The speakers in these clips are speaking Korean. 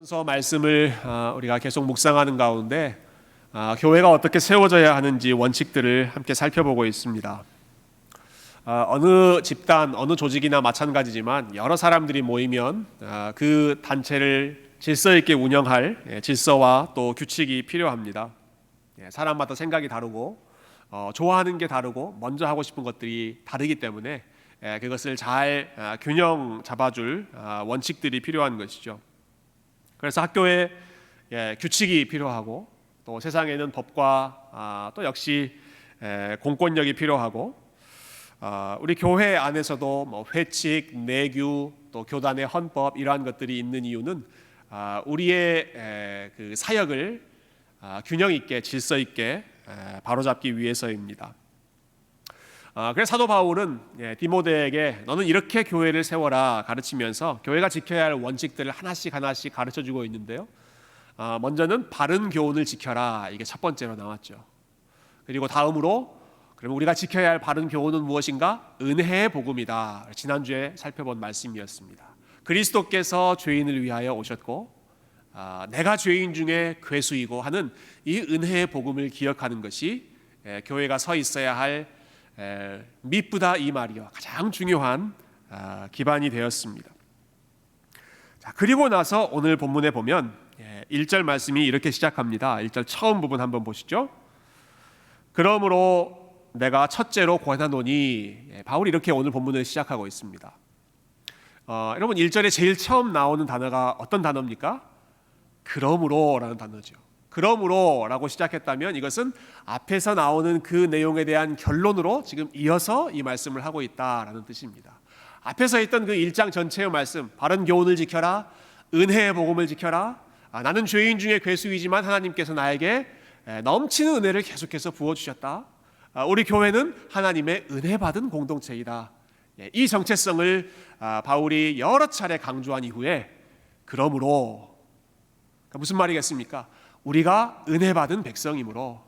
서 말씀을 우리가 계속 묵상하는 가운데 교회가 어떻게 세워져야 하는지 원칙들을 함께 살펴보고 있습니다. 어느 집단, 어느 조직이나 마찬가지지만 여러 사람들이 모이면 그 단체를 질서 있게 운영할 질서와 또 규칙이 필요합니다. 사람마다 생각이 다르고 좋아하는 게 다르고 먼저 하고 싶은 것들이 다르기 때문에 그것을 잘 균형 잡아줄 원칙들이 필요한 것이죠. 그래서 학교에 규칙이 필요하고 또 세상에는 법과 또 역시 공권력이 필요하고 우리 교회 안에서도 뭐 회칙, 내규, 또 교단의 헌법 이러한 것들이 있는 이유는 우리의 그 사역을 균형 있게 질서 있게 바로잡기 위해서입니다. 그래서 사도 바울은 디모데에게 너는 이렇게 교회를 세워라 가르치면서 교회가 지켜야 할 원칙들을 하나씩 가르쳐주고 있는데요. 먼저는 바른 교훈을 지켜라, 이게 첫 번째로 나왔죠. 그리고 다음으로 그러면 우리가 지켜야 할 바른 교훈은 무엇인가? 은혜의 복음이다. 지난주에 살펴본 말씀이었습니다. 그리스도께서 죄인을 위하여 오셨고 내가 죄인 중에 괴수이고 하는 이 은혜의 복음을 기억하는 것이 교회가 서 있어야 할 미쁘다 이 말이요 가장 중요한 기반이 되었습니다. 자, 그리고 나서 오늘 본문에 보면 1절 말씀이 이렇게 시작합니다. 1절 처음 부분 한번 보시죠. 그러므로 내가 첫째로 권하노니, 바울이 이렇게 오늘 본문을 시작하고 있습니다. 여러분 1절에 제일 처음 나오는 단어가 어떤 단어입니까? 그러므로라는 단어죠. 그러므로라고 시작했다면 이것은 앞에서 나오는 그 내용에 대한 결론으로 지금 이어서 이 말씀을 하고 있다라는 뜻입니다. 앞에서 했던 그 1장 전체의 말씀, 바른 교훈을 지켜라, 은혜의 복음을 지켜라, 나는 죄인 중에 괴수이지만 하나님께서 나에게 넘치는 은혜를 계속해서 부어주셨다, 우리 교회는 하나님의 은혜 받은 공동체이다, 이 정체성을 바울이 여러 차례 강조한 이후에 그러므로, 무슨 말이겠습니까? 우리가 은혜 받은 백성이므로,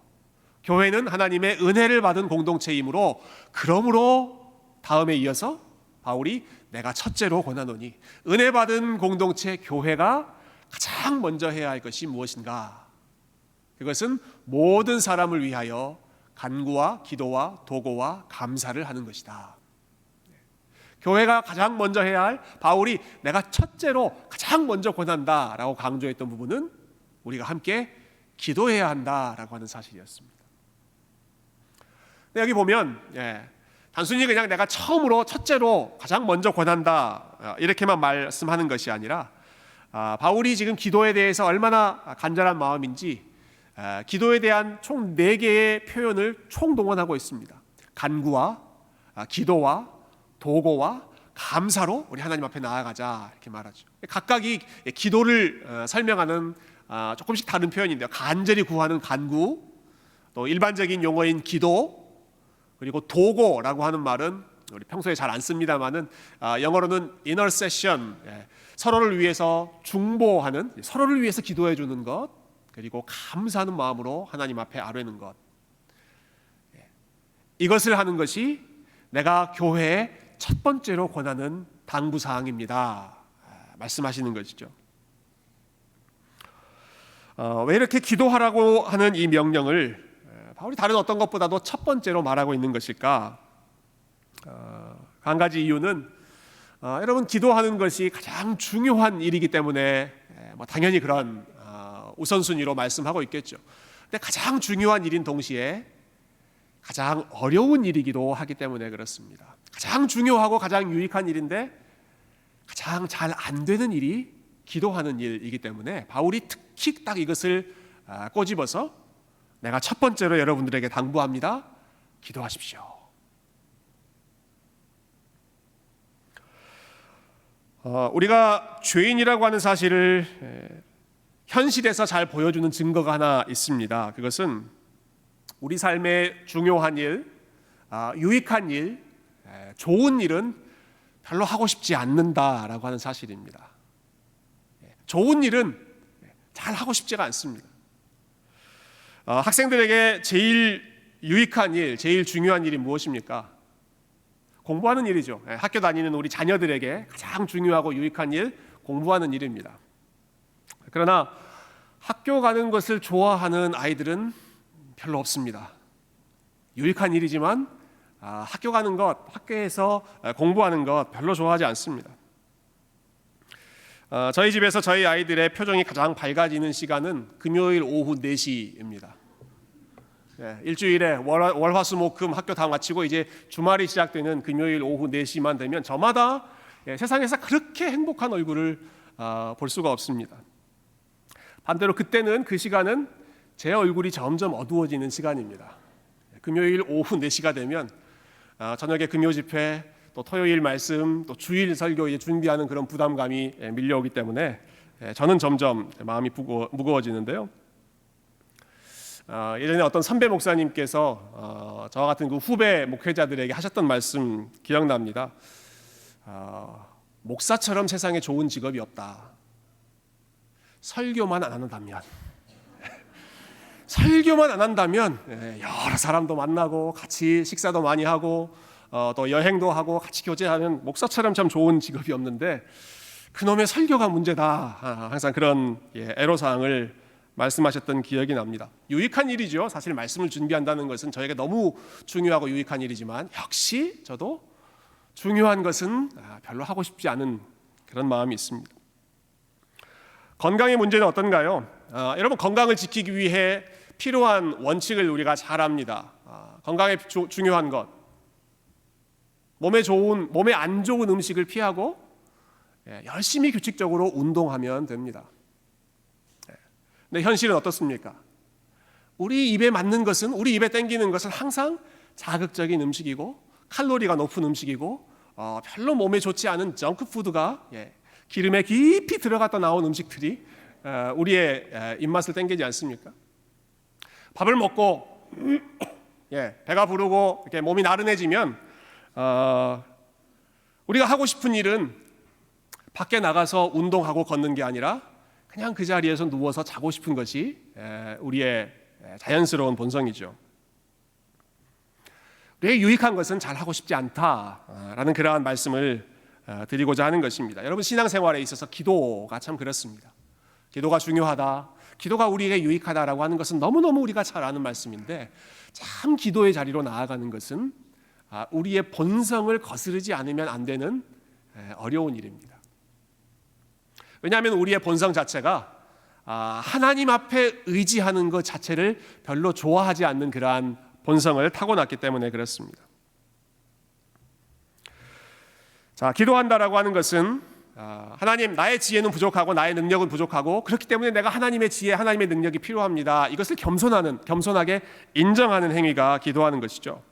교회는 하나님의 은혜를 받은 공동체이므로, 그러므로 다음에 이어서 바울이 내가 첫째로 권하노니, 은혜 받은 공동체 교회가 가장 먼저 해야 할 것이 무엇인가? 그것은 모든 사람을 위하여 간구와 기도와 도고와 감사를 하는 것이다. 교회가 가장 먼저 해야 할, 바울이 내가 첫째로 가장 먼저 권한다라고 강조했던 부분은 우리가 함께 기도해야 한다라고 하는 사실이었습니다. 근데 여기 보면 단순히 그냥 내가 처음으로 첫째로 가장 먼저 권한다 이렇게만 말씀하는 것이 아니라 바울이 지금 기도에 대해서 얼마나 간절한 마음인지 기도에 대한 총 4개의 표현을 총동원하고 있습니다. 간구와 기도와 도고와 감사로 우리 하나님 앞에 나아가자 이렇게 말하죠. 각각이 기도를 설명하는 조금씩 다른 표현인데요. 간절히 구하는 간구, 또 일반적인 용어인 기도, 그리고 도고라고 하는 말은 우리 평소에 잘 안 씁니다만은 영어로는 intercession, 서로를 위해서 중보하는, 서로를 위해서 기도해 주는 것, 그리고 감사하는 마음으로 하나님 앞에 아뢰는 것, 이것을 하는 것이 내가 교회에 첫 번째로 권하는 당부사항입니다 말씀하시는 것이죠. 왜 이렇게 기도하라고 하는 이 명령을 바울이 다른 어떤 것보다도 첫 번째로 말하고 있는 것일까? 한 가지 이유는 여러분, 기도하는 것이 가장 중요한 일이기 때문에 당연히 그런 우선순위로 말씀하고 있겠죠. 근데 가장 중요한 일인 동시에 가장 어려운 일이기도 하기 때문에 그렇습니다. 가장 중요하고 가장 유익한 일인데 가장 잘 안 되는 일이 기도하는 일이기 때문에 바울이 특히 딱 이것을 꼬집어서 내가 첫 번째로 여러분들에게 당부합니다. 기도하십시오. 우리가 죄인이라고 하는 사실을 현실에서 잘 보여주는 증거가 하나 있습니다. 그것은 우리 삶의 중요한 일, 유익한 일, 좋은 일은 별로 하고 싶지 않는다라고 하는 사실입니다. 좋은 일은 잘 하고 싶지가 않습니다. 학생들에게 제일 유익한 일, 제일 중요한 일이 무엇입니까? 공부하는 일이죠. 학교 다니는 우리 자녀들에게 가장 중요하고 유익한 일, 공부하는 일입니다. 그러나 학교 가는 것을 좋아하는 아이들은 별로 없습니다. 유익한 일이지만 학교 가는 것, 학교에서 공부하는 것 별로 좋아하지 않습니다. 저희 집에서 저희 아이들의 표정이 가장 밝아지는 시간은 금요일 오후 4시입니다. 일주일에 월화수목금 학교 다 마치고 이제 주말이 시작되는 금요일 오후 4시만 되면 저마다 세상에서 그렇게 행복한 얼굴을 볼 수가 없습니다. 반대로 그때는 그 시간은 제 얼굴이 점점 어두워지는 시간입니다. 금요일 오후 4시가 되면 저녁에 금요 집회, 또 토요일 말씀, 또 주일 설교 준비하는 그런 부담감이 밀려오기 때문에 저는 점점 마음이 무거워지는데요. 예전에 어떤 선배 목사님께서 저와 같은 그 후배 목회자들에게 하셨던 말씀 기억납니다. 목사처럼 세상에 좋은 직업이 없다. 설교만 안 한다면 여러 사람도 만나고 같이 식사도 많이 하고 또 여행도 하고 같이 교제하는 목사처럼 참 좋은 직업이 없는데 그놈의 설교가 문제다. 항상 그런 애로사항을 말씀하셨던 기억이 납니다. 유익한 일이죠. 사실 말씀을 준비한다는 것은 저에게 너무 중요하고 유익한 일이지만 역시 저도 중요한 것은 별로 하고 싶지 않은 그런 마음이 있습니다. 건강의 문제는 어떤가요? 여러분, 건강을 지키기 위해 필요한 원칙을 우리가 잘 압니다. 건강에 중요한 것, 몸에 안 좋은 음식을 피하고 열심히 규칙적으로 운동하면 됩니다. 근데 현실은 어떻습니까? 우리 입에 맞는 것은, 우리 입에 땡기는 것은 항상 자극적인 음식이고 칼로리가 높은 음식이고 별로 몸에 좋지 않은 정크푸드가 기름에 깊이 들어갔다 나온 음식들이 우리의 입맛을 땡기지 않습니까? 밥을 먹고 배가 부르고 이렇게 몸이 나른해지면 우리가 하고 싶은 일은 밖에 나가서 운동하고 걷는 게 아니라 그냥 그 자리에서 누워서 자고 싶은 것이 우리의 자연스러운 본성이죠. 우리의 유익한 것은 잘하고 싶지 않다라는 그러한 말씀을 드리고자 하는 것입니다. 여러분, 신앙생활에 있어서 기도가 참 그렇습니다. 기도가 중요하다, 기도가 우리에게 유익하다라고 하는 것은 너무너무 우리가 잘 아는 말씀인데 참 기도의 자리로 나아가는 것은 우리의 본성을 거스르지 않으면 안 되는 어려운 일입니다. 왜냐하면 우리의 본성 자체가 하나님 앞에 의지하는 것 자체를 별로 좋아하지 않는 그러한 본성을 타고났기 때문에 그렇습니다. 자, 기도한다라고 하는 것은 하나님, 나의 지혜는 부족하고 나의 능력은 부족하고 그렇기 때문에 내가 하나님의 지혜, 하나님의 능력이 필요합니다. 이것을 겸손하게 인정하는 행위가 기도하는 것이죠.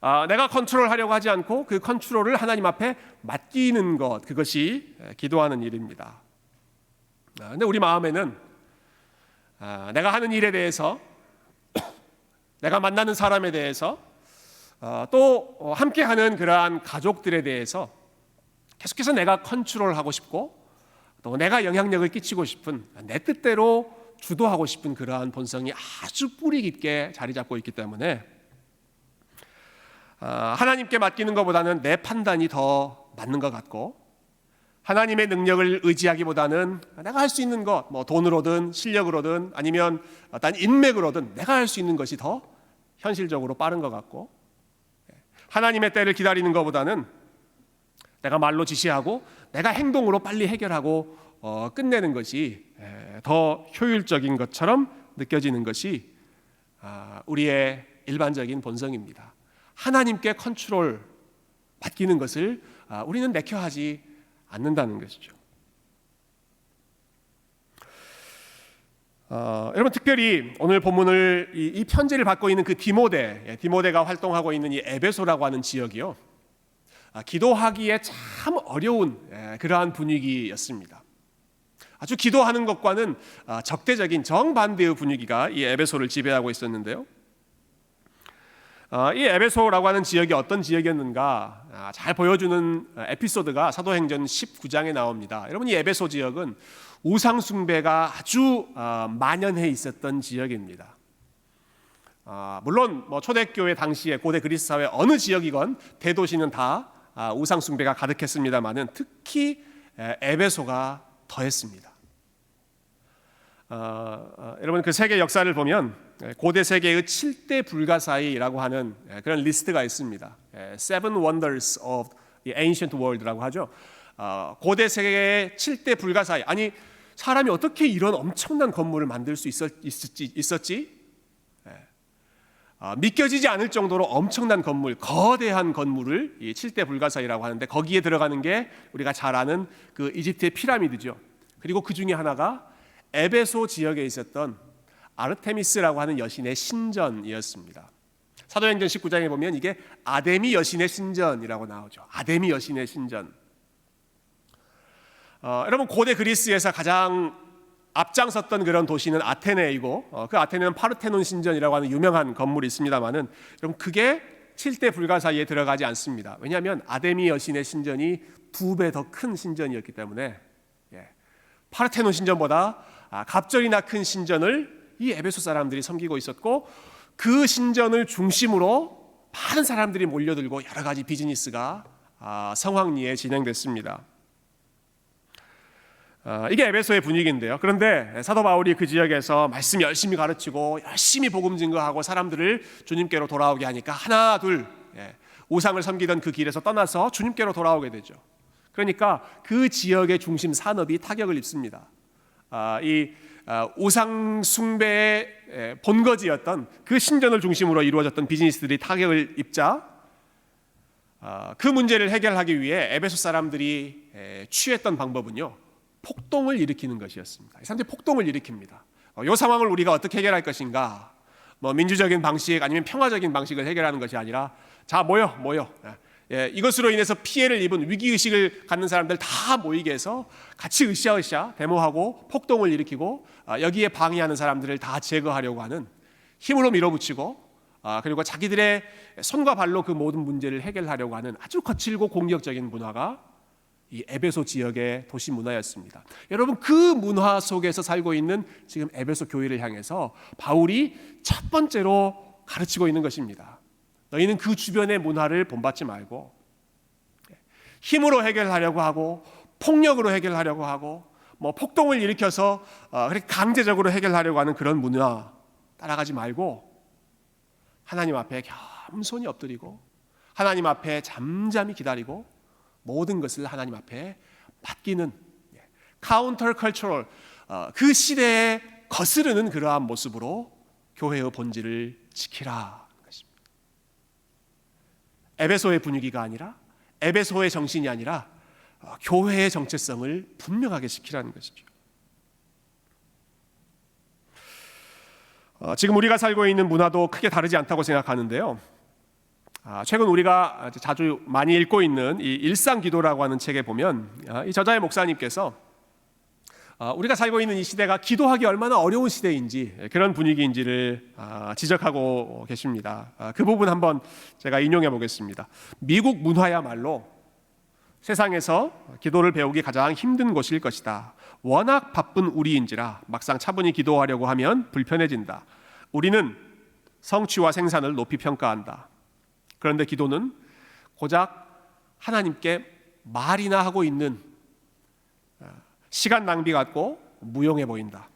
내가 컨트롤하려고 하지 않고 그 컨트롤을 하나님 앞에 맡기는 것, 그것이 기도하는 일입니다. 그런데 우리 마음에는 내가 하는 일에 대해서, 내가 만나는 사람에 대해서, 또 함께하는 그러한 가족들에 대해서 계속해서 내가 컨트롤하고 싶고 또 내가 영향력을 끼치고 싶은, 내 뜻대로 주도하고 싶은 그러한 본성이 아주 뿌리 깊게 자리 잡고 있기 때문에 하나님께 맡기는 것보다는 내 판단이 더 맞는 것 같고, 하나님의 능력을 의지하기보다는 내가 할 수 있는 것, 돈으로든 실력으로든 아니면 어떤 인맥으로든 내가 할 수 있는 것이 더 현실적으로 빠른 것 같고, 하나님의 때를 기다리는 것보다는 내가 말로 지시하고 내가 행동으로 빨리 해결하고 끝내는 것이 더 효율적인 것처럼 느껴지는 것이 우리의 일반적인 본성입니다. 하나님께 컨트롤 맡기는 것을 우리는 내켜하지 않는다는 것이죠. 여러분, 특별히 오늘 본문을 이 편지를 받고 있는 그 디모데가 활동하고 있는 이 에베소라고 하는 지역이요, 기도하기에 참 어려운 그러한 분위기였습니다. 아주 기도하는 것과는 적대적인 정반대의 분위기가 이 에베소를 지배하고 있었는데요. 이 에베소라고 하는 지역이 어떤 지역이었는가 잘 보여주는 에피소드가 사도행전 19장에 나옵니다. 여러분, 이 에베소 지역은 우상 숭배가 아주 만연해 있었던 지역입니다. 물론 초대교회 당시에 고대 그리스 사회 어느 지역이건 대도시는 다 우상 숭배가 가득했습니다만은 특히 에베소가 더했습니다. 여러분 그 세계 역사를 보면 고대 세계의 7대 불가사의라고 하는 그런 리스트가 있습니다. Seven Wonders of the Ancient World라고 하죠. 고대 세계의 7대 불가사의. 아니 사람이 어떻게 이런 엄청난 건물을 만들 수 있었지? 믿겨지지 않을 정도로 엄청난 건물, 거대한 건물을 이 7대 불가사의라고 하는데 거기에 들어가는 게 우리가 잘 아는 그 이집트의 피라미드죠. 그리고 그 중에 하나가 에베소 지역에 있었던 아르테미스라고 하는 여신의 신전이었습니다. 사도행전 19장에 보면 이게 아데미 여신의 신전이라고 나오죠. 아데미 여신의 신전. 여러분 고대 그리스에서 가장 앞장섰던 그런 도시는 아테네이고 그 아테네는 파르테논 신전이라고 하는 유명한 건물이 있습니다만은 여러분 그게 7대 불가사의에 들어가지 않습니다. 왜냐하면 아데미 여신의 신전이 2배 더 큰 신전이었기 때문에 파르테논 신전보다 갑절이나 큰 신전을 이 에베소 사람들이 섬기고 있었고 그 신전을 중심으로 많은 사람들이 몰려들고 여러 가지 비즈니스가 성황리에 진행됐습니다. 이게 에베소의 분위기인데요. 그런데 사도 바울이 그 지역에서 말씀 열심히 가르치고 열심히 복음 증거하고 사람들을 주님께로 돌아오게 하니까 하나 둘 우상을 섬기던 그 길에서 떠나서 주님께로 돌아오게 되죠. 그러니까 그 지역의 중심 산업이 타격을 입습니다. 이 우상 숭배의 본거지였던 그 신전을 중심으로 이루어졌던 비즈니스들이 타격을 입자 그 문제를 해결하기 위해 에베소 사람들이 취했던 방법은요, 폭동을 일으키는 것이었습니다. 이 사람들이 폭동을 일으킵니다. 이 상황을 우리가 어떻게 해결할 것인가? 민주적인 방식 아니면 평화적인 방식을 해결하는 것이 아니라 자 모여. 이것으로 인해서 피해를 입은 위기의식을 갖는 사람들 다 모이게 해서 같이 으쌰으쌰 데모하고 폭동을 일으키고 여기에 방해하는 사람들을 다 제거하려고 하는, 힘으로 밀어붙이고 그리고 자기들의 손과 발로 그 모든 문제를 해결하려고 하는 아주 거칠고 공격적인 문화가 이 에베소 지역의 도시 문화였습니다. 여러분 그 문화 속에서 살고 있는 지금 에베소 교회를 향해서 바울이 첫 번째로 가르치고 있는 것입니다. 너희는 그 주변의 문화를 본받지 말고 힘으로 해결하려고 하고 폭력으로 해결하려고 하고 폭동을 일으켜서 그렇게 강제적으로 해결하려고 하는 그런 문화 따라가지 말고 하나님 앞에 겸손히 엎드리고 하나님 앞에 잠잠히 기다리고 모든 것을 하나님 앞에 맡기는 카운터 컬처럴, 그 시대에 거스르는 그러한 모습으로 교회의 본질을 지키라 것입니다. 에베소의 분위기가 아니라, 에베소의 정신이 아니라 교회의 정체성을 분명하게 지키라는 것이죠. 지금 우리가 살고 있는 문화도 크게 다르지 않다고 생각하는데요. 최근 우리가 자주 많이 읽고 있는 이 일상기도라고 하는 책에 보면 이 저자의 목사님께서 우리가 살고 있는 이 시대가 기도하기 얼마나 어려운 시대인지, 그런 분위기인지를 지적하고 계십니다. 그 부분 한번 제가 인용해 보겠습니다. 미국 문화야말로 세상에서 기도를 배우기 가장 힘든 곳일 것이다. 워낙 바쁜 우리인지라 막상 차분히 기도하려고 하면 불편해진다. 우리는 성취와 생산을 높이 평가한다. 그런데 기도는 고작 하나님께 말이나 하고 있는 시간 낭비 같고 무용해 보인다.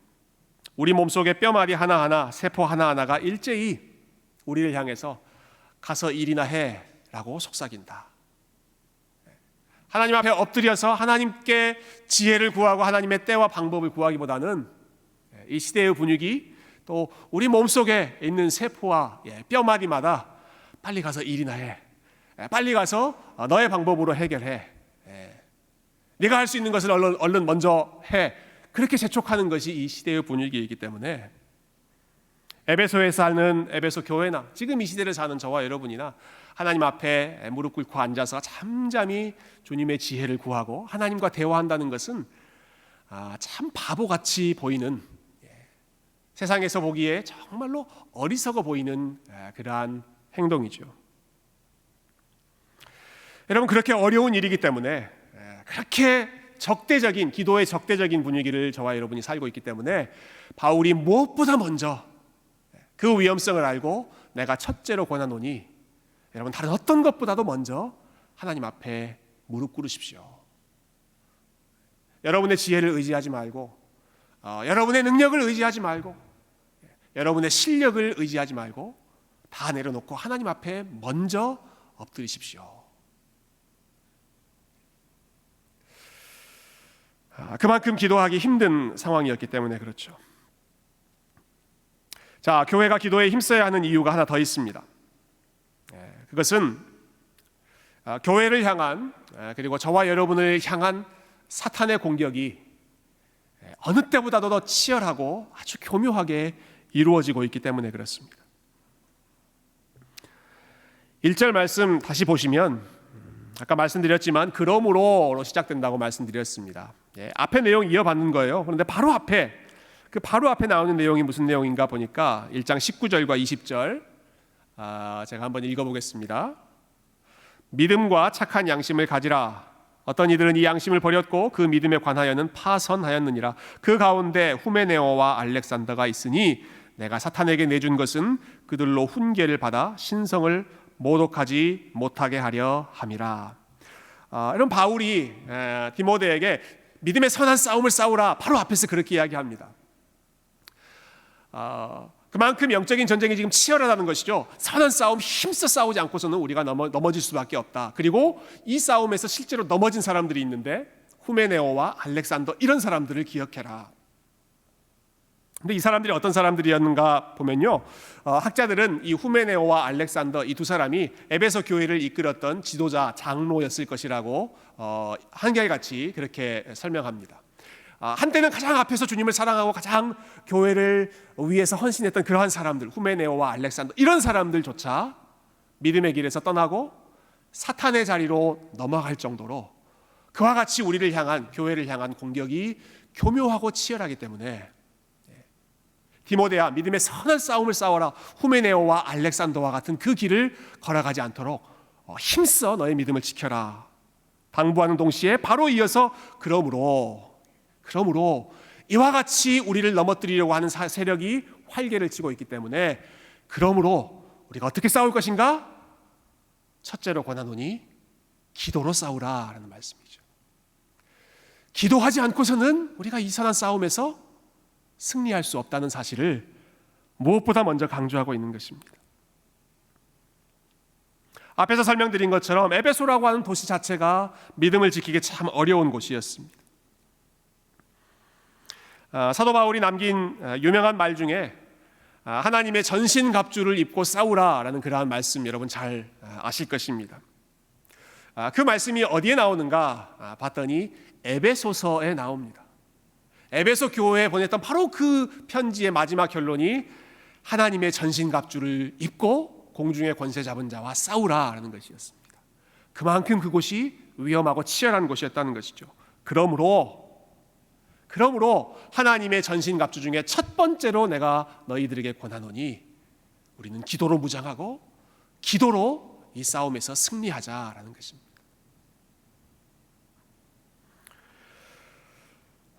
우리 몸속의 뼈마디 하나하나, 세포 하나하나가 일제히 우리를 향해서 가서 일이나 해라고 속삭인다. 하나님 앞에 엎드려서 하나님께 지혜를 구하고 하나님의 때와 방법을 구하기보다는 이 시대의 분위기, 또 우리 몸속에 있는 세포와 뼈마디마다 빨리 가서 일이나 해, 빨리 가서 너의 방법으로 해결해, 네가 할 수 있는 것을 얼른 먼저 해, 그렇게 재촉하는 것이 이 시대의 분위기이기 때문에 에베소에 사는 에베소 교회나 지금 이 시대를 사는 저와 여러분이나 하나님 앞에 무릎 꿇고 앉아서 잠잠히 주님의 지혜를 구하고 하나님과 대화한다는 것은 참 바보같이 보이는, 세상에서 보기에 정말로 어리석어 보이는 그러한 행동이죠. 여러분 그렇게 어려운 일이기 때문에, 그렇게 적대적인, 기도의 적대적인 분위기를 저와 여러분이 살고 있기 때문에 바울이 무엇보다 먼저 그 위험성을 알고 내가 첫째로 권하노니 여러분 다른 어떤 것보다도 먼저 하나님 앞에 무릎 꿇으십시오. 여러분의 지혜를 의지하지 말고 여러분의 능력을 의지하지 말고, 여러분의 실력을 의지하지 말고 다 내려놓고 하나님 앞에 먼저 엎드리십시오. 그만큼 기도하기 힘든 상황이었기 때문에 그렇죠. 자, 교회가 기도에 힘써야 하는 이유가 하나 더 있습니다. 그것은 교회를 향한, 그리고 저와 여러분을 향한 사탄의 공격이 어느 때보다도 더 치열하고 아주 교묘하게 이루어지고 있기 때문에 그렇습니다. 1절 말씀 다시 보시면 아까 말씀드렸지만 그러므로로 시작된다고 말씀드렸습니다. 앞에 내용 이어받는 거예요. 그런데 바로 앞에 나오는 내용이 무슨 내용인가 보니까 1장 19절과 20절 제가 한번 읽어보겠습니다. 믿음과 착한 양심을 가지라. 어떤 이들은 이 양심을 버렸고 그 믿음에 관하여는 파선하였느니라. 그 가운데 후메네오와 알렉산더가 있으니 내가 사탄에게 내준 것은 그들로 훈계를 받아 신성을 모독하지 못하게 하려 함이라. 이런 바울이 디모데에게 믿음의 선한 싸움을 싸우라, 바로 앞에서 그렇게 이야기합니다. 그만큼 영적인 전쟁이 지금 치열하다는 것이죠. 선한 싸움 힘써 싸우지 않고서는 우리가 넘어질 수밖에 없다. 그리고 이 싸움에서 실제로 넘어진 사람들이 있는데 후메네오와 알렉산더, 이런 사람들을 기억해라. 근데 이 사람들이 어떤 사람들이었는가 보면요, 학자들은 이 후메네오와 알렉산더, 이 두 사람이 에베소 교회를 이끌었던 지도자, 장로였을 것이라고 한결같이 그렇게 설명합니다. 한때는 가장 앞에서 주님을 사랑하고 가장 교회를 위해서 헌신했던 그러한 사람들, 후메네오와 알렉산더, 이런 사람들조차 믿음의 길에서 떠나고 사탄의 자리로 넘어갈 정도로 그와 같이 우리를 향한, 교회를 향한 공격이 교묘하고 치열하기 때문에 디모데야, 믿음의 선한 싸움을 싸워라. 후메네오와 알렉산더와 같은 그 길을 걸어가지 않도록 힘써 너의 믿음을 지켜라. 당부하는 동시에 바로 이어서 그러므로 이와 같이 우리를 넘어뜨리려고 하는 세력이 활개를 치고 있기 때문에 그러므로 우리가 어떻게 싸울 것인가? 첫째로 권하노니 기도로 싸우라라는 말씀이죠. 기도하지 않고서는 우리가 이 선한 싸움에서 승리할 수 없다는 사실을 무엇보다 먼저 강조하고 있는 것입니다. 앞에서 설명드린 것처럼 에베소라고 하는 도시 자체가 믿음을 지키기 참 어려운 곳이었습니다. 사도 바울이 남긴 유명한 말 중에 하나님의 전신갑주를 입고 싸우라라는 그러한 말씀 여러분 잘 아실 것입니다. 그 말씀이 어디에 나오는가 봤더니 에베소서에 나옵니다. 에베소 교회에 보냈던 바로 그 편지의 마지막 결론이 하나님의 전신갑주를 입고 공중의 권세 잡은 자와 싸우라라는 것이었습니다. 그만큼 그곳이 위험하고 치열한 곳이었다는 것이죠. 그러므로 하나님의 전신갑주 중에 첫 번째로 내가 너희들에게 권하노니 우리는 기도로 무장하고 기도로 이 싸움에서 승리하자라는 것입니다.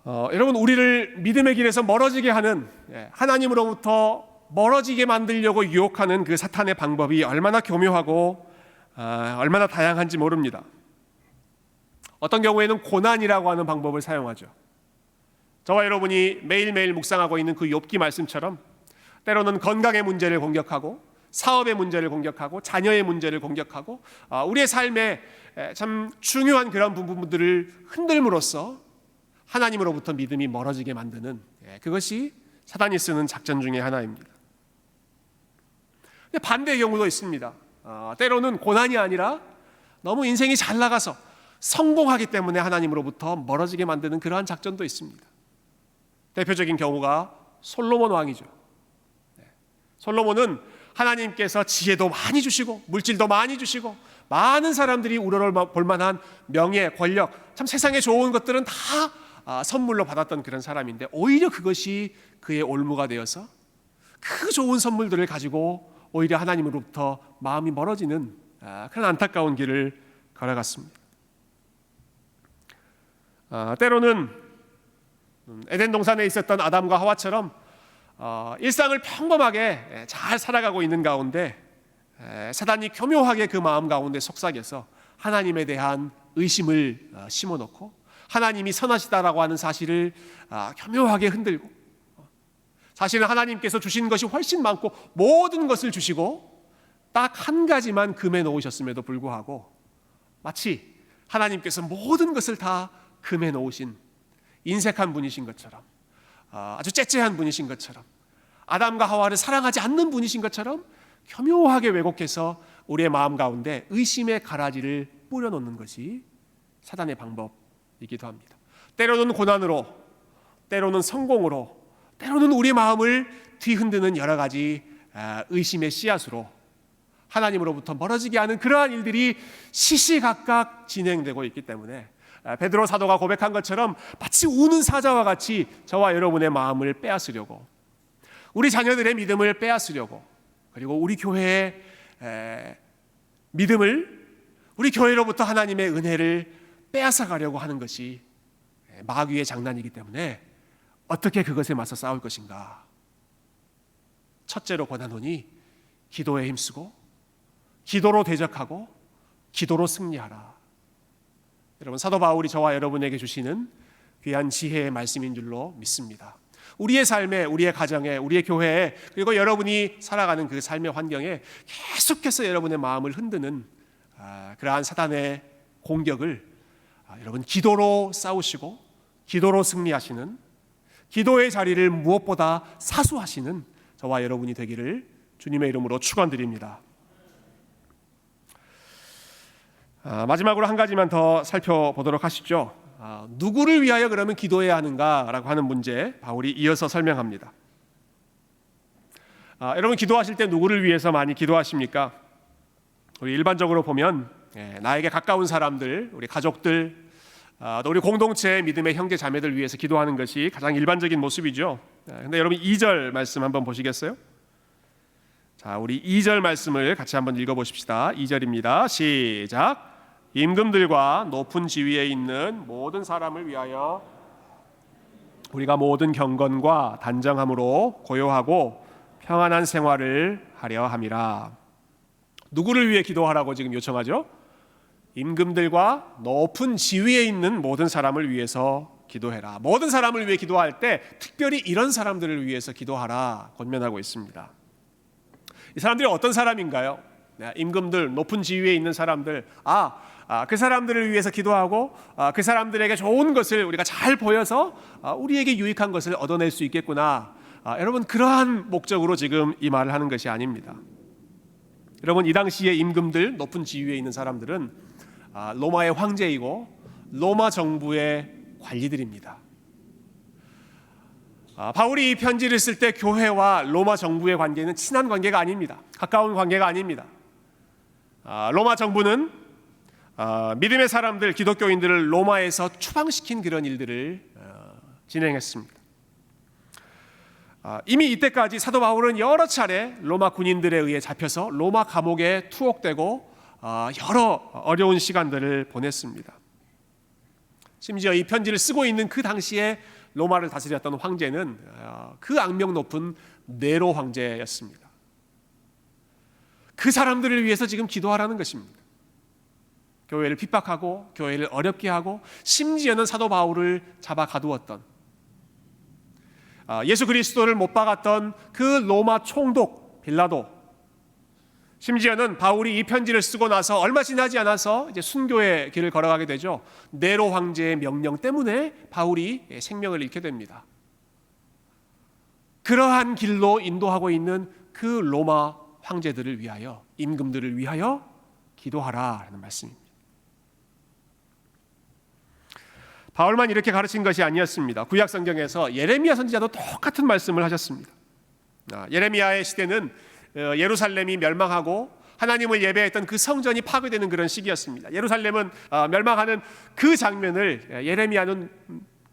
여러분, 우리를 믿음의 길에서 멀어지게 하는, 하나님으로부터 멀어지게 만들려고 유혹하는 그 사탄의 방법이 얼마나 교묘하고 얼마나 다양한지 모릅니다. 어떤 경우에는 고난이라고 하는 방법을 사용하죠. 저와 여러분이 매일매일 묵상하고 있는 그 욥기 말씀처럼 때로는 건강의 문제를 공격하고 사업의 문제를 공격하고 자녀의 문제를 공격하고 우리의 삶에 참 중요한 그런 부분들을 흔들므로써 하나님으로부터 믿음이 멀어지게 만드는, 그것이 사단이 쓰는 작전 중에 하나입니다. 근데 반대의 경우도 있습니다. 때로는 고난이 아니라 너무 인생이 잘 나가서 성공하기 때문에 하나님으로부터 멀어지게 만드는 그러한 작전도 있습니다. 대표적인 경우가 솔로몬 왕이죠. 솔로몬은 하나님께서 지혜도 많이 주시고 물질도 많이 주시고 많은 사람들이 우러러볼 만한 명예, 권력, 참 세상에 좋은 것들은 다 선물로 받았던 그런 사람인데 오히려 그것이 그의 올무가 되어서 그 좋은 선물들을 가지고 오히려 하나님으로부터 마음이 멀어지는 그런 안타까운 길을 걸어갔습니다. 때로는 에덴 동산에 있었던 아담과 하와처럼 일상을 평범하게 잘 살아가고 있는 가운데 사단이 교묘하게 그 마음 가운데 속삭여서 하나님에 대한 의심을 심어놓고 하나님이 선하시다라고 하는 사실을 교묘하게 흔들고, 사실은 하나님께서 주신 것이 훨씬 많고 모든 것을 주시고 딱 한 가지만 금해 놓으셨음에도 불구하고 마치 하나님께서 모든 것을 다 금해 놓으신 인색한 분이신 것처럼, 아주 째째한 분이신 것처럼, 아담과 하와를 사랑하지 않는 분이신 것처럼 교묘하게 왜곡해서 우리의 마음 가운데 의심의 가라지를 뿌려놓는 것이 사단의 방법이기도 합니다. 때로는 고난으로, 때로는 성공으로, 때로는 우리 마음을 뒤흔드는 여러 가지 의심의 씨앗으로 하나님으로부터 멀어지게 하는 그러한 일들이 시시각각 진행되고 있기 때문에 베드로 사도가 고백한 것처럼 마치 우는 사자와 같이 저와 여러분의 마음을 빼앗으려고, 우리 자녀들의 믿음을 빼앗으려고, 그리고 우리 교회의 믿음을, 우리 교회로부터 하나님의 은혜를 빼앗아 가려고 하는 것이 마귀의 장난이기 때문에 어떻게 그것에 맞서 싸울 것인가? 첫째로 권하노니 기도에 힘쓰고 기도로 대적하고 기도로 승리하라. 여러분, 사도 바울이 저와 여러분에게 주시는 귀한 지혜의 말씀인 줄로 믿습니다. 우리의 삶에, 우리의 가정에, 우리의 교회에, 그리고 여러분이 살아가는 그 삶의 환경에 계속해서 여러분의 마음을 흔드는 그러한 사단의 공격을 여러분 기도로 싸우시고 기도로 승리하시는, 기도의 자리를 무엇보다 사수하시는 저와 여러분이 되기를 주님의 이름으로 축원드립니다. 마지막으로 한 가지만 더 살펴보도록 하시죠. 누구를 위하여 그러면 기도해야 하는가라고 하는 문제, 바울이 이어서 설명합니다. 여러분, 기도하실 때 누구를 위해서 많이 기도하십니까? 우리 일반적으로 보면 나에게 가까운 사람들, 우리 가족들, 또 우리 공동체의 믿음의 형제 자매들 위해서 기도하는 것이 가장 일반적인 모습이죠. 근데 여러분 2절 말씀 한번 보시겠어요? 자, 우리 2절 말씀을 같이 한번 읽어보십시다. 2절입니다. 시작. 임금들과 높은 지위에 있는 모든 사람을 위하여 우리가 모든 경건과 단정함으로 고요하고 평안한 생활을 하려 함이라. 누구를 위해 기도하라고 지금 요청하죠? 임금들과 높은 지위에 있는 모든 사람을 위해서 기도해라. 모든 사람을 위해 기도할 때 특별히 이런 사람들을 위해서 기도하라 권면하고 있습니다. 이 사람들이 어떤 사람인가요? 임금들, 높은 지위에 있는 사람들, 그 사람들을 위해서 기도하고 그 사람들에게 좋은 것을 우리가 잘 보여서 우리에게 유익한 것을 얻어낼 수 있겠구나. 여러분, 그러한 목적으로 지금 이 말을 하는 것이 아닙니다. 여러분, 이 당시에 임금들, 높은 지위에 있는 사람들은 로마의 황제이고 로마 정부의 관리들입니다. 바울이 이 편지를 쓸 때 교회와 로마 정부의 관계는 친한 관계가 아닙니다. 가까운 관계가 아닙니다. 로마 정부는 믿음의 사람들, 기독교인들을 로마에서 추방시킨 그런 일들을 진행했습니다. 이미 이때까지 사도 바울은 여러 차례 로마 군인들에 의해 잡혀서 로마 감옥에 투옥되고 여러 어려운 시간들을 보냈습니다. 심지어 이 편지를 쓰고 있는 그 당시에 로마를 다스렸던 황제는 그 악명 높은 네로 황제였습니다. 그 사람들을 위해서 지금 기도하라는 것입니다. 교회를 핍박하고 교회를 어렵게 하고 심지어는 사도 바울을 잡아 가두었던, 예수 그리스도를 못 박았던 그 로마 총독 빌라도, 심지어는 바울이 이 편지를 쓰고 나서 얼마 지나지 않아서 이제 순교의 길을 걸어가게 되죠. 네로 황제의 명령 때문에 바울이 생명을 잃게 됩니다. 그러한 길로 인도하고 있는 그 로마 황제들을 위하여, 임금들을 위하여 기도하라는 말씀입니다. 바울만 이렇게 가르친 것이 아니었습니다. 구약 성경에서 예레미야 선지자도 똑같은 말씀을 하셨습니다. 예레미야의 시대는 예루살렘이 멸망하고 하나님을 예배했던 그 성전이 파괴되는 그런 시기였습니다. 예루살렘은 멸망하는 그 장면을 예레미야는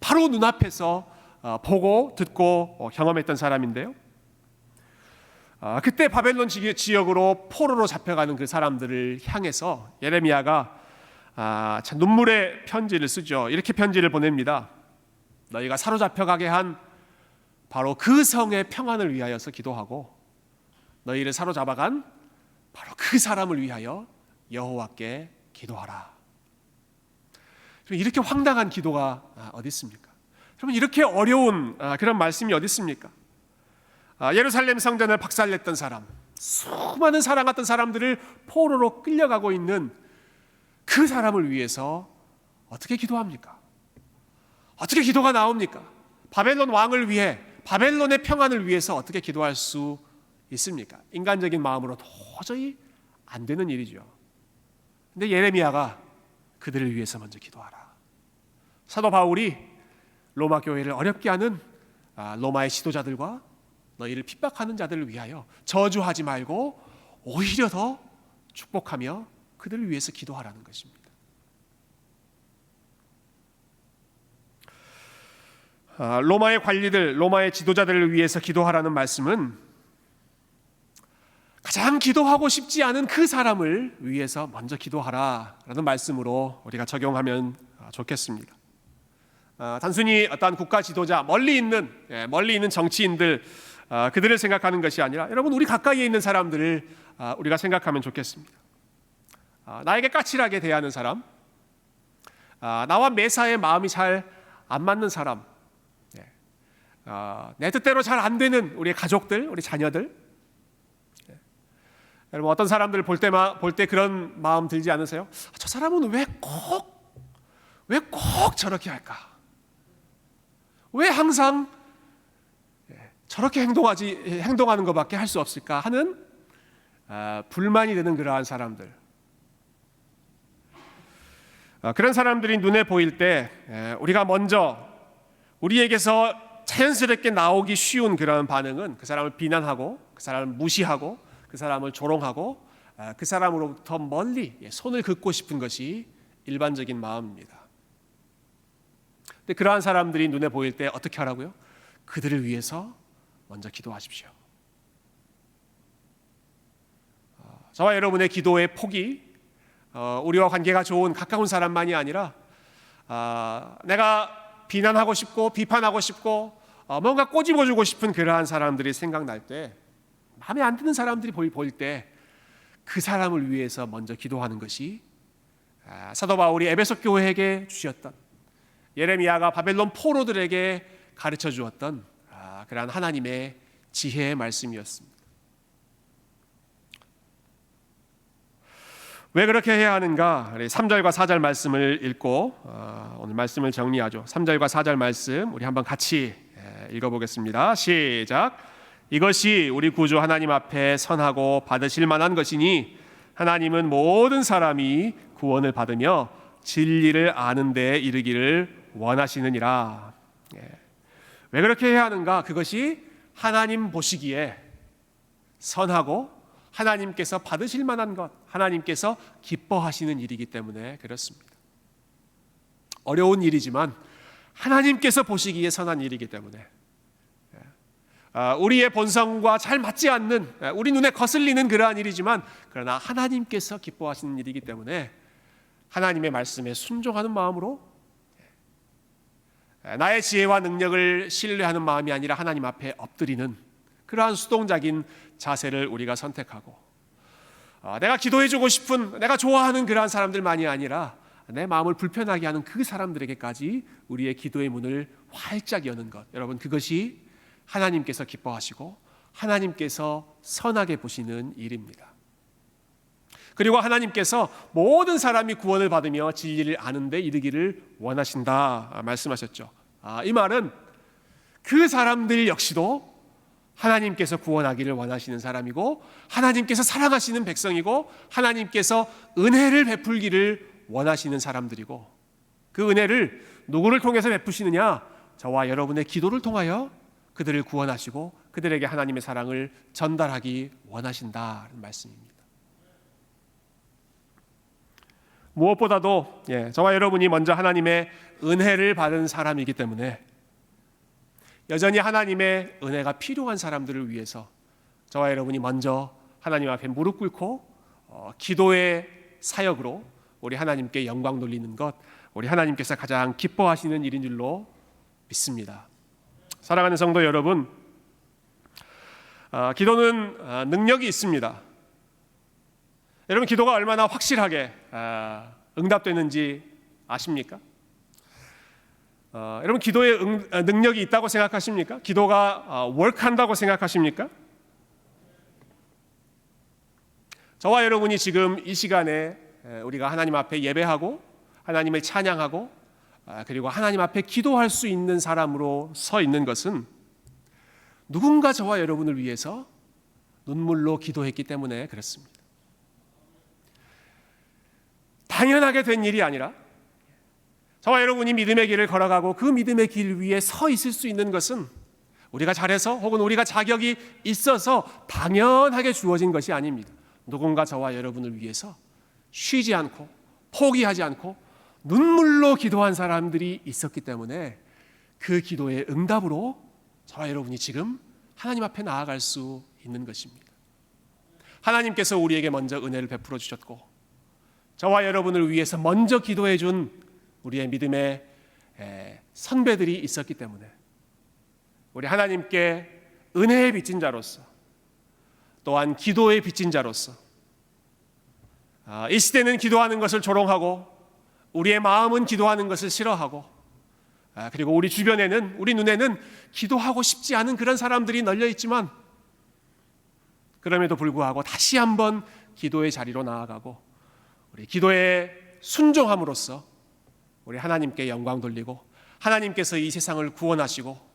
바로 눈앞에서 보고 듣고 경험했던 사람인데요. 그때 바벨론 지역으로 포로로 잡혀가는 그 사람들을 향해서 예레미야가 참 눈물의 편지를 쓰죠. 이렇게 편지를 보냅니다. 너희가 사로잡혀가게 한 바로 그 성의 평안을 위하여서 기도하고 너희를 사로잡아간 바로 그 사람을 위하여 여호와께 기도하라. 이렇게 황당한 기도가 어디 있습니까? 여러분, 이렇게 어려운 그런 말씀이 어디 있습니까? 예루살렘 성전을 박살냈던 사람, 수많은 사랑했던 사람들을 포로로 끌려가고 있는 그 사람을 위해서 어떻게 기도합니까? 어떻게 기도가 나옵니까? 바벨론 왕을 위해, 바벨론의 평안을 위해서 어떻게 기도할 수 있습니까? 인간적인 마음으로 도저히 안 되는 일이죠. 근데 예레미야가 그들을 위해서 먼저 기도하라. 사도 바울이 로마 교회를 어렵게 하는 로마의 지도자들과 너희를 핍박하는 자들을 위하여 저주하지 말고 오히려 더 축복하며 그들을 위해서 기도하라는 것입니다. 로마의 관리들, 로마의 지도자들을 위해서 기도하라는 말씀은 가장 기도하고 싶지 않은 그 사람을 위해서 먼저 기도하라라는 말씀으로 우리가 적용하면 좋겠습니다. 단순히 어떠한 국가 지도자, 멀리 있는 정치인들, 그들을 생각하는 것이 아니라 여러분, 우리 가까이에 있는 사람들을 우리가 생각하면 좋겠습니다. 나에게 까칠하게 대하는 사람, 나와 매사에 마음이 잘 안 맞는 사람, 내 뜻대로 잘 안 되는 우리 가족들, 우리 자녀들. 여러분, 어떤 사람들을 볼 때 그런 마음 들지 않으세요? 저 사람은 왜 꼭 저렇게 할까? 왜 항상 저렇게 행동하는 것밖에 할 수 없을까 하는 불만이 드는 그러한 사람들. 그런 사람들이 눈에 보일 때 우리가 먼저 우리에게서 자연스럽게 나오기 쉬운 그런 반응은 그 사람을 비난하고, 그 사람을 무시하고, 그 사람을 조롱하고, 그 사람으로부터 멀리 손을 긋고 싶은 것이 일반적인 마음입니다. 근데 그러한 사람들이 눈에 보일 때 어떻게 하라고요? 그들을 위해서 먼저 기도하십시오. 저와 여러분의 기도의 폭이 우리와 관계가 좋은 가까운 사람만이 아니라 내가 비난하고 싶고 비판하고 싶고 뭔가 꼬집어주고 싶은 그러한 사람들이 생각날 때, 마음에 안 드는 사람들이 보일 때 그 사람을 위해서 먼저 기도하는 것이 사도 바울이 에베소 교회에게 주셨던, 예레미야가 바벨론 포로들에게 가르쳐 주었던 그러한 하나님의 지혜의 말씀이었습니다. 왜 그렇게 해야 하는가? 3절과 4절 말씀을 읽고 오늘 말씀을 정리하죠. 3절과 4절 말씀 우리 한번 같이 읽어보겠습니다. 시작. 이것이 우리 구주 하나님 앞에 선하고 받으실 만한 것이니 하나님은 모든 사람이 구원을 받으며 진리를 아는 데에 이르기를 원하시느니라. 왜 그렇게 해야 하는가? 그것이 하나님 보시기에 선하고 하나님께서 받으실 만한 것, 하나님께서 기뻐하시는 일이기 때문에 그렇습니다. 어려운 일이지만 하나님께서 보시기에 선한 일이기 때문에, 우리의 본성과 잘 맞지 않는, 우리 눈에 거슬리는 그러한 일이지만 그러나 하나님께서 기뻐하시는 일이기 때문에 하나님의 말씀에 순종하는 마음으로, 나의 지혜와 능력을 신뢰하는 마음이 아니라 하나님 앞에 엎드리는 그러한 수동적인 자세를 우리가 선택하고, 내가 기도해주고 싶은, 내가 좋아하는 그러한 사람들만이 아니라 내 마음을 불편하게 하는 그 사람들에게까지 우리의 기도의 문을 활짝 여는 것, 여러분, 그것이 하나님께서 기뻐하시고 하나님께서 선하게 보시는 일입니다. 그리고 하나님께서 모든 사람이 구원을 받으며 진리를 아는 데 이르기를 원하신다 말씀하셨죠. 이 말은 그 사람들 역시도 하나님께서 구원하기를 원하시는 사람이고, 하나님께서 사랑하시는 백성이고, 하나님께서 은혜를 베풀기를 원하시는 사람들이고, 그 은혜를 누구를 통해서 베푸시느냐? 저와 여러분의 기도를 통하여 그들을 구원하시고 그들에게 하나님의 사랑을 전달하기 원하신다는 말씀입니다. 무엇보다도 저와 여러분이 먼저 하나님의 은혜를 받은 사람이기 때문에 여전히 하나님의 은혜가 필요한 사람들을 위해서 저와 여러분이 먼저 하나님 앞에 무릎 꿇고 기도의 사역으로 우리 하나님께 영광 돌리는 것, 우리 하나님께서 가장 기뻐하시는 일인 줄로 믿습니다. 사랑하는 성도 여러분, 기도는 능력이 있습니다. 여러분, 기도가 얼마나 확실하게 응답되는지 아십니까? 여러분 기도에 능력이 있다고 생각하십니까? 기도가 월크한다고 생각하십니까? 저와 여러분이 지금 이 시간에 우리가 하나님 앞에 예배하고 하나님을 찬양하고 그리고 하나님 앞에 기도할 수 있는 사람으로 서 있는 것은 누군가 저와 여러분을 위해서 눈물로 기도했기 때문에 그렇습니다. 당연하게 된 일이 아니라 저와 여러분이 믿음의 길을 걸어가고 그 믿음의 길 위에 서 있을 수 있는 것은 우리가 잘해서 혹은 우리가 자격이 있어서 당연하게 주어진 것이 아닙니다. 누군가 저와 여러분을 위해서 쉬지 않고 포기하지 않고 눈물로 기도한 사람들이 있었기 때문에 그 기도의 응답으로 저와 여러분이 지금 하나님 앞에 나아갈 수 있는 것입니다. 하나님께서 우리에게 먼저 은혜를 베풀어 주셨고 저와 여러분을 위해서 먼저 기도해 준 우리의 믿음의 선배들이 있었기 때문에 우리 하나님께 은혜의 빚진 자로서 또한 기도의 빚진 자로서 이 시대는 기도하는 것을 조롱하고 우리의 마음은 기도하는 것을 싫어하고 그리고 우리 주변에는 우리 눈에는 기도하고 싶지 않은 그런 사람들이 널려 있지만 그럼에도 불구하고 다시 한번 기도의 자리로 나아가고 우리 기도에 순종함으로써 우리 하나님께 영광 돌리고 하나님께서 이 세상을 구원하시고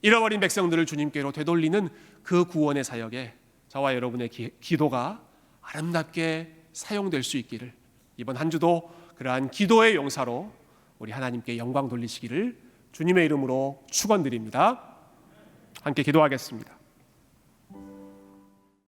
잃어버린 백성들을 주님께로 되돌리는 그 구원의 사역에 저와 여러분의 기도가 아름답게 사용될 수 있기를 이번 한 주도 그러한 기도의 용사로 우리 하나님께 영광 돌리시기를 주님의 이름으로 축원드립니다. 함께 기도하겠습니다.